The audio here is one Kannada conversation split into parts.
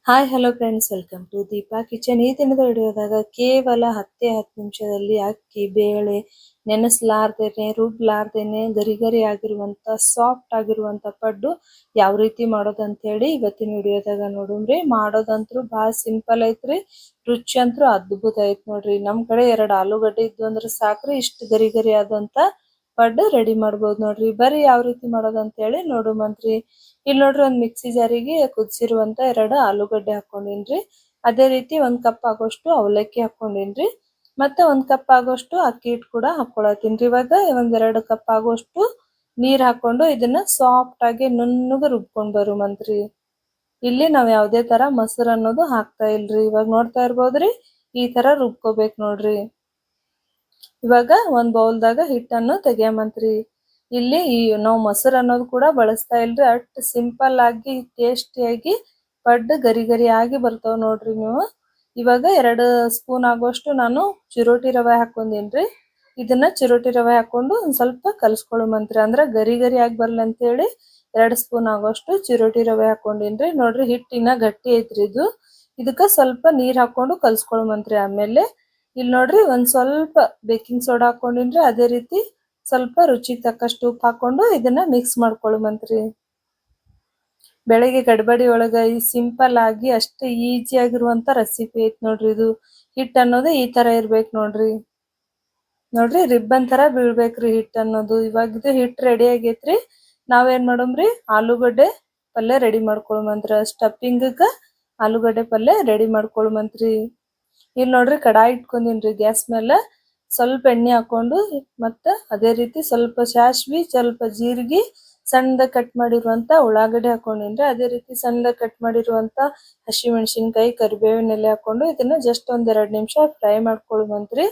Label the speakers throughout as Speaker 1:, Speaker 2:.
Speaker 1: Hi hello friends, welcome to Deepa kitchen. ಈ ದಿನದ ವಿಡಿಯೋದಾಗ ಕೇವಲ 10 ನಿಮಿಷದಲ್ಲಿ ಅಕ್ಕಿ ಬೇಳೆ ನೆನೆಸಲಾರ್ದೇನೆ ರುಬ್ಲಾರ್ದೇನೆ ಗರಿ ಗರಿ ಆಗಿರುವಂತ ಸಾಫ್ಟ್ ಆಗಿರುವಂತ ಪಡ್ಡು ಯಾವ ರೀತಿ ಮಾಡೋದು ಅಂತ ಹೇಳಿ ಇವತ್ತಿನ ವಿಡಿಯೋದಾಗ ನೋಡುಮ್ರಿ. ಮಾಡೋದಂತ್ರು ಬಹಳ ಸಿಂಪಲ್ ಐತ್ರಿ, ರುಚಿ ಅಂತೂ ಅದ್ಭುತ ಐತ್ ನೋಡ್ರಿ. ನಮ್ ಕಡೆ 2 ಆಲೂಗಡ್ಡೆ ಇದ್ವು ಅಂದ್ರೆ ಸಾಕ್ರಿ, ಇಷ್ಟು ಗರಿ ಗರಿ ಆದಂತ ಪಡ್ಡು ರೆಡಿ ಮಾಡ್ಬೋದು ನೋಡ್ರಿ. ಬರೀ ಯಾವ ರೀತಿ ಮಾಡೋದು ಅಂತ ಹೇಳಿ ನೋಡುಮಂತ್ರಿ. ಇಲ್ಲಿ ನೋಡ್ರಿ, ಒಂದ್ ಮಿಕ್ಸಿ ಜಾರಿಗೆ ಕುದಿಸಿರುವಂತ 2 ಆಲೂಗಡ್ಡೆ ಹಾಕೊಂಡಿನ್ರಿ. ಅದೇ ರೀತಿ 1 ಕಪ್ ಆಗೋಷ್ಟು ಅವಲಕ್ಕಿ ಹಾಕೊಂಡಿನ್ರಿ. ಮತ್ತೆ 1 ಕಪ್ ಆಗೋಷ್ಟು ಅಕ್ಕಿ ಹಿಟ್ಟು ಕೂಡ ಹಾಕೊಳತ್ತೀನ್ರಿ. ಇವಾಗ 2 ಕಪ್ ಆಗೋಷ್ಟು ನೀರ್ ಹಾಕೊಂಡು ಇದನ್ನ ಸಾಫ್ಟ್ ಆಗಿ ನುಣ್ಣಗೆ ರುಬ್ಕೊಂಡ್ ಬರುಮಂತ್ರಿ. ಇಲ್ಲಿ ನಾವ್ ಯಾವ್ದೇ ತರ ಮೊಸರು ಅನ್ನೋದು ಹಾಕ್ತಾ ಇಲ್ರಿ. ಇವಾಗ ನೋಡ್ತಾ ಇರ್ಬೋದ್ರಿ, ಈ ತರ ರುಬ್ಕೋಬೇಕು ನೋಡ್ರಿ. ಇವಾಗ ಒಂದ್ ಬೌಲ್ದಾಗ ಹಿಟ್ಟನ್ನು ತೆಗಿಯಮಂತ್ರಿ. ಇಲ್ಲಿ ನಾವು ಮೊಸರು ಅನ್ನೋದು ಕೂಡ ಬಳಸ್ತಾ ಇಲ್ರಿ. ಅಟ್ ಸಿಂಪಲ್ ಆಗಿ ಟೇಸ್ಟಿಯಾಗಿ ಪಡ್ಡು ಗರಿ ಗರಿ ಆಗಿ ಬರ್ತಾವ ನೋಡ್ರಿ ನೀವು. ಇವಾಗ 2 ಸ್ಪೂನ್ ಆಗೋಷ್ಟು ನಾನು ಚಿರೋಟಿ ರವೆ ಹಾಕೊಂಡಿನ್ರಿ. ಇದನ್ನ ಚಿರೋಟಿ ರವೆ ಹಾಕೊಂಡು ಒಂದ್ ಸ್ವಲ್ಪ ಕಲ್ಸ್ಕೊಳ್ಳುಮಂತ್ರಿ. ಅಂದ್ರ ಗರಿ ಗರಿ ಆಗಿ ಬರ್ಲಿ ಅಂತ ಹೇಳಿ 2 ಸ್ಪೂನ್ ಆಗೋಷ್ಟು ಚಿರೋಟಿ ರವೆ ಹಾಕೊಂಡಿನ್ರಿ. ನೋಡ್ರಿ, ಹಿಟ್ಟಿನ ಗಟ್ಟಿ ಐತ್ರಿ ಇದು. ಇದಕ್ಕ ಸ್ವಲ್ಪ ನೀರ್ ಹಾಕೊಂಡು ಕಲ್ಸ್ಕೊಳ್ಳುಮಂತ್ರಿ. ಆಮೇಲೆ ಇಲ್ಲಿ ನೋಡ್ರಿ, ಒಂದ್ ಸ್ವಲ್ಪ ಬೇಕಿಂಗ್ ಸೋಡಾ ಹಾಕೊಂಡಿನ್ರಿ. ಅದೇ ರೀತಿ ಸ್ವಲ್ಪ ರುಚಿಗೆ ತಕ್ಕಷ್ಟು ಉಪ್ಪು ಹಾಕೊಂಡು ಇದನ್ನ ಮಿಕ್ಸ್ ಮಾಡ್ಕೊಳ್ಳುಮಂತ್ರಿ. ಬೆಳಗ್ಗೆ ಗಡ್ಬಡಿ ಒಳಗ ಈ ಸಿಂಪಲ್ ಆಗಿ ಅಷ್ಟೇ ಈಜಿ ಆಗಿರುವಂತ ರೆಸಿಪಿ ಐತ್ ನೋಡ್ರಿ ಇದು. ಹಿಟ್ ಅನ್ನೋದು ಈ ತರ ಇರ್ಬೇಕು ನೋಡ್ರಿ. ನೋಡ್ರಿ, ರಿಬ್ಬನ್ ತರ ಬೀಳ್ಬೇಕ್ರಿ ಹಿಟ್ ಅನ್ನೋದು. ಇವಾಗ ಇದು ಹಿಟ್ ರೆಡಿ ಆಗೈತ್ರಿ. ನಾವೇನ್ ಮಾಡೋಮ್ರಿ, ಆಲೂಗಡ್ಡೆ ಪಲ್ಯ ರೆಡಿ ಮಾಡ್ಕೊಳುಮಂತ್ರಿ. ಸ್ಟಫಿಂಗಕ್ಕ ಆಲೂಗಡ್ಡೆ ಪಲ್ಯ ರೆಡಿ ಮಾಡ್ಕೊಳುಮಂತ್ರಿ. ಇಲ್ಲಿ ನೋಡ್ರಿ, ಕಡಾಯಿ ಇಟ್ಕೊಂಡಿನ್ರಿ ಗ್ಯಾಸ್ ಮೇಲೆ. ಸ್ವಲ್ಪ ಎಣ್ಣೆ ಹಾಕೊಂಡು ಮತ್ತ ಅದೇ ರೀತಿ ಸ್ವಲ್ಪ ಸಾಸ್ವಿ, ಸ್ವಲ್ಪ ಜೀರಿಗೆ, ಸಣ್ಣದಾಗಿ ಕಟ್ ಮಾಡಿರುವಂತ ಉಳ್ಳಾಗಡ್ಡೆ ಹಾಕೊಂಡಿನ್ರಿ. ಅದೇ ರೀತಿ ಸಣ್ಣದಾಗಿ ಕಟ್ ಮಾಡಿರುವಂತ ಹಸಿ ಮೆಣಸಿನಕಾಯಿ, ಕರಿಬೇವಿನ ಎಲೆ ಹಾಕೊಂಡು ಇದನ್ನ ಜಸ್ಟ್ ಒಂದ್ 2 ನಿಮಿಷ ಫ್ರೈ ಮಾಡ್ಕೊಳುಮಂತ್ರಿ.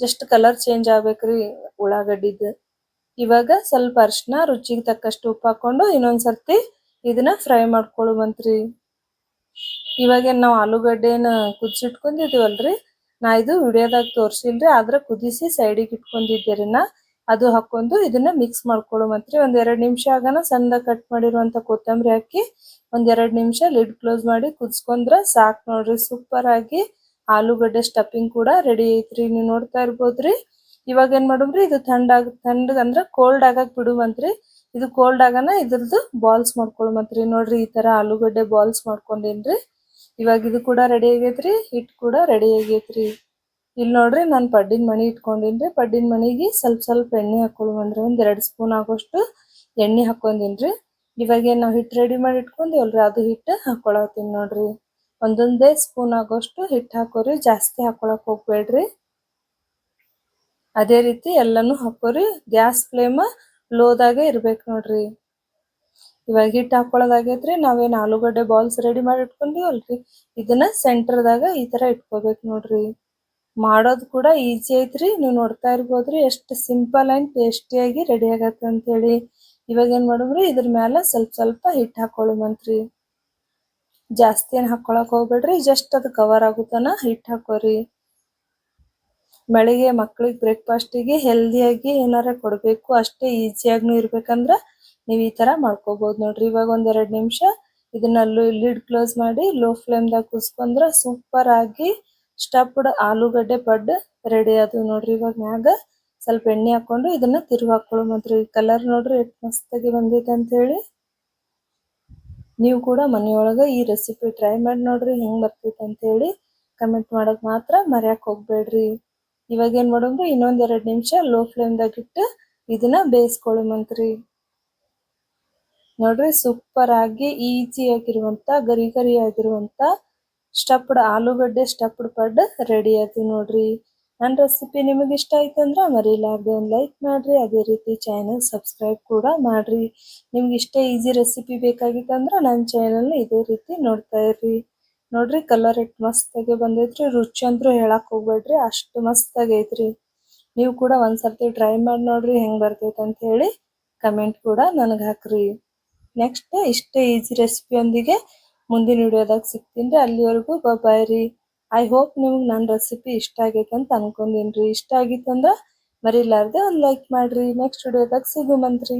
Speaker 1: ಜಸ್ಟ್ ಕಲರ್ ಚೇಂಜ್ ಆಗ್ಬೇಕ್ರಿ ಉಳ್ಳಾಗಡ್ಡಿದ್. ಇವಾಗ ಸ್ವಲ್ಪ ಅರಿಶಿನ, ರುಚಿಗೆ ತಕ್ಕಷ್ಟು ಉಪ್ಪು ಹಾಕೊಂಡು ಇನ್ನೊಂದ್ಸರ್ತಿ ಇದನ್ನ ಫ್ರೈ ಮಾಡ್ಕೊಳುಮಂತ್ರಿ. ಇವಾಗ ನಾವು ಆಲೂಗಡ್ಡೆನ ಕುದಿಸಿಟ್ಕೊಂಡಿದೀವಲ್ರಿ, ನಾ ಇದು ವಿಡಿಯೋದಾಗ ತೋರ್ಸಿಲ್ರಿ, ಆದ್ರ ಕುದಿಸಿ ಸೈಡಿಗೆ ಇಟ್ಕೊಂಡಿದ್ದೇರಿ ನಾ. ಅದು ಹಾಕೊಂಡು ಇದನ್ನ ಮಿಕ್ಸ್ ಮಾಡ್ಕೊಳುಮಂತ್ರಿ. ಒಂದ್ 2 ನಿಮಿಷ ಆಗನ ಸಣ್ಣದಾಗಿ ಕಟ್ ಮಾಡಿರುವಂತ ಕೊತ್ತಂಬರಿ ಹಾಕಿ ಒಂದ್ 2 ನಿಮಿಷ ಲಿಡ್ ಕ್ಲೋಸ್ ಮಾಡಿ ಕುದಿಸ್ಕೊಂಡ್ರ ಸಾಕ್ ನೋಡ್ರಿ. ಸೂಪರ್ ಆಗಿ ಆಲೂಗಡ್ಡೆ ಸ್ಟಫಿಂಗ್ ಕೂಡ ರೆಡಿ ಐತ್ರಿ. ನೀವು ನೋಡ್ತಾ ಇರ್ಬೋದ್ರಿ. ಇವಾಗ ಏನ್ ಮಾಡುಮ್ರಿ, ಇದು ತಣ್ಣಗ್ ಅಂದ್ರ ಕೋಲ್ಡ್ ಆಗಕ್ ಬಿಡುಮಂತ್ರಿ. ಇದು ಕೋಲ್ಡ್ ಆಗನ ಇದ್ರದ್ದು ಬಾಲ್ಸ್ ಮಾಡ್ಕೊಳುಮಂತ್ರಿ. ನೋಡ್ರಿ, ಈ ತರ ಆಲೂಗಡ್ಡೆ ಬಾಲ್ಸ್ ಮಾಡ್ಕೊಂಡೇನ್ರಿ. ಇವಾಗ ಇದು ಕೂಡ ರೆಡಿ ಆಗೈತ್ರಿ, ಹಿಟ್ ಕೂಡ ರೆಡಿ ಆಗೈತ್ರಿ. ಇಲ್ಲಿ ನೋಡ್ರಿ, ನಾನು ಪಡ್ಡಿನ ಮಣಿ ಇಟ್ಕೊಂಡಿನ್ರಿ. ಪಡ್ಡಿನ ಮಣಿಗೆ ಸ್ವಲ್ಪ ಸ್ವಲ್ಪ ಎಣ್ಣೆ ಹಾಕೊಳುಮಂದ್ರಿ. ಒಂದ್ 2 ಸ್ಪೂನ್ ಆಗೋಷ್ಟು ಎಣ್ಣೆ ಹಾಕೊಂಡಿನ್ರಿ. ಇವಾಗ ಏನ್ ನಾವ್ ಹಿಟ್ ರೆಡಿ ಮಾಡಿ ಇಟ್ಕೊಂಡಿವಲ್ರಿ, ಅದು ಹಿಟ್ಟು ಹಾಕೊಳತ್ತೀನಿ ನೋಡ್ರಿ. ಒಂದೊಂದೇ ಸ್ಪೂನ್ ಆಗೋಷ್ಟು ಹಿಟ್ಟು ಹಾಕೋರಿ, ಜಾಸ್ತಿ ಹಾಕೊಳಕ್ ಹೋಗ್ಬೇಡ್ರಿ. ಅದೇ ರೀತಿ ಎಲ್ಲಾನು ಹಾಕೋರಿ. ಗ್ಯಾಸ್ ಫ್ಲೇಮ್ ಲೋದಾಗೆ ಇರ್ಬೇಕು ನೋಡ್ರಿ. ಇವಾಗ ಹಿಟ್ಟು ಹಾಕೊಳ್ಳೋದಾಗೈತ್ರಿ. ನಾವೇನ್ ಆಲೂಗಡ್ಡೆ ಬಾಲ್ಸ್ ರೆಡಿ ಮಾಡಿ ಇಟ್ಕೊಂಡಿವಲ್ರಿ, ಇದನ್ನ ಸೆಂಟರ್ದಾಗ ಈ ತರ ಇಟ್ಕೋಬೇಕು ನೋಡ್ರಿ. ಮಾಡೋದು ಕೂಡ ಈಜಿ ಐತ್ರಿ. ನೀವು ನೋಡ್ತಾ ಇರ್ಬೋದ್ರಿ ಎಷ್ಟು ಸಿಂಪಲ್ ಅಂಡ್ ಟೇಸ್ಟಿಯಾಗಿ ರೆಡಿ ಆಗತ್ತೆ ಅಂತ ಹೇಳಿ. ಇವಾಗ ಏನ್ ಮಾಡುಮ್ರಿ, ಇದ್ರ ಮ್ಯಾಲ ಸ್ವಲ್ಪ ಸ್ವಲ್ಪ ಹಿಟ್ಟು ಹಾಕೊಳ್ಳುಮಂತ್ರಿ. ಜಾಸ್ತಿ ಏನ್ ಹಾಕೊಳಕ್ ಹೋಗ್ಬೇಡ್ರಿ, ಜಸ್ಟ್ ಅದು ಕವರ್ ಆಗುತ್ತನ ಹಿಟ್ಟು ಹಾಕೋರಿ. ಬೆಳಿಗ್ಗೆ ಮಕ್ಳಿಗೆ ಬ್ರೇಕ್ಫಾಸ್ಟಿಗೆ ಹೆಲ್ದಿಯಾಗಿ ಏನಾರ ಕೊಡ್ಬೇಕು, ಅಷ್ಟೇ ಈಸಿಯಾಗಿನೂ ಇರ್ಬೇಕಂದ್ರ ನೀವ್ ಈ ತರ ಮಾಡ್ಕೋಬಹುದು ನೋಡ್ರಿ. ಇವಾಗ ಒಂದ್ 2 ನಿಮಿಷ ಇದನ್ನ ಲಿಡ್ ಕ್ಲೋಸ್ ಮಾಡಿ ಲೋ ಫ್ಲೇಮ್ದಾಗ ಕುದಿಸ್ಕೊಂಡ್ರ ಸೂಪರ್ ಆಗಿ ಸ್ಟಫ್ಡ್ ಆಲೂಗಡ್ಡೆ ಪಡ್ಡು ರೆಡಿ ಆದ್ವು ನೋಡ್ರಿ. ಇವಾಗ ಮ್ಯಾಗ ಸ್ವಲ್ಪ ಎಣ್ಣೆ ಹಾಕೊಂಡು ಇದನ್ನ ತಿರುಗಿ ಹಾಕೊಳ್ಳುಮಂತ್ರಿ. ಕಲರ್ ನೋಡ್ರಿ ಎಷ್ಟು ಮಸ್ತಾಗಿ ಬಂದೈತೆ ಅಂತ ಹೇಳಿ. ನೀವು ಕೂಡ ಮನೆಯೊಳಗ ಈ ರೆಸಿಪಿ ಟ್ರೈ ಮಾಡಿ ನೋಡ್ರಿ, ಹೆಂಗ್ ಬರ್ತೈತೆ ಅಂತ ಹೇಳಿ ಕಮೆಂಟ್ ಮಾಡಕ್ ಮಾತ್ರ ಮರ್ಯಾಕ್ ಹೋಗ್ಬೇಡ್ರಿ. ಇವಾಗ ಏನ್ ಮಾಡೋಮ್ರಿ, ಇನ್ನೊಂದ್ 2 ನಿಮಿಷ ಲೋ ಫ್ಲೇಮ್ದಾಗ ಇಟ್ಟು ಇದನ್ನ ಬೇಯಿಸ್ಕೊಳ್ಳುಮಂತ್ರಿ. ನೋಡ್ರಿ, ಸೂಪರ್ ಆಗಿ ಈಜಿ ಆಗಿರುವಂತ ಗರಿ ಗರಿ ಆಗಿರುವಂತ ಸ್ಟಫ್ಡ್ ಆಲೂಗಡ್ಡೆ ಸ್ಟಫ್ಡ್ ಪಡ್ಡು ರೆಡಿ ಆಯ್ತು ನೋಡ್ರಿ. ನನ್ನ ರೆಸಿಪಿ ನಿಮಗೆ ಇಷ್ಟ ಆಯ್ತು ಅಂದ್ರೆ ಮರಿಲಾರ್ದೆ ಒಂದು ಲೈಕ್ ಮಾಡ್ರಿ. ಅದೇ ರೀತಿ ಚಾನಲ್ ಸಬ್ಸ್ಕ್ರೈಬ್ ಕೂಡ ಮಾಡ್ರಿ. ನಿಮ್ಗೆ ಇಷ್ಟ ಈಜಿ ರೆಸಿಪಿ ಬೇಕಾಗಿತ್ತಂದ್ರೆ ನನ್ನ ಚಾನಲ್ ಇದೇ ರೀತಿ ನೋಡ್ತಾ ಇರ್ರಿ. ನೋಡ್ರಿ, ಕಲರ್ ಎಷ್ಟು ಮಸ್ತಾಗಿ ಬಂದೈತ್ರಿ. ರುಚಿ ಅಂದ್ರೂ ಹೇಳಕ್ ಹೋಗ್ಬೇಡ್ರಿ, ಅಷ್ಟು ಮಸ್ತ್ ಆಗೈತ್ರಿ. ನೀವು ಕೂಡ ಒಂದ್ಸರ್ತಿ ಟ್ರೈ ಮಾಡಿ ನೋಡ್ರಿ, ಹೆಂಗ್ ಬರ್ತೈತೆ ಅಂತ ಹೇಳಿ ಕಮೆಂಟ್ ಕೂಡ ನನಗೆ ಹಾಕ್ರಿ. ನೆಕ್ಸ್ಟ್ ಇಷ್ಟೇ ಈಜಿ ರೆಸಿಪಿಯೊಂದಿಗೆ ಮುಂದಿನ ವಿಡಿಯೋದಾಗ ಸಿಗ್ತೀನಿ. ಅಲ್ಲಿವರೆಗೂ ಬಾಯ್ ರೀ. ಐ ಹೋಪ್ ನಿಮ್ಗೆ ನನ್ನ ರೆಸಿಪಿ ಇಷ್ಟ ಆಗೈತೆ ಅಂತ ಅನ್ಕೊಂಡೀನಿ. ಇಷ್ಟ ಆಗಿತ್ತಂದ್ರೆ ಮರಿಲಾರ್ದೆ ಒಂದು ಲೈಕ್ ಮಾಡ್ರಿ. ನೆಕ್ಸ್ಟ್ ವಿಡಿಯೋದಾಗ ಸಿಗುಮಂತ್ರಿ.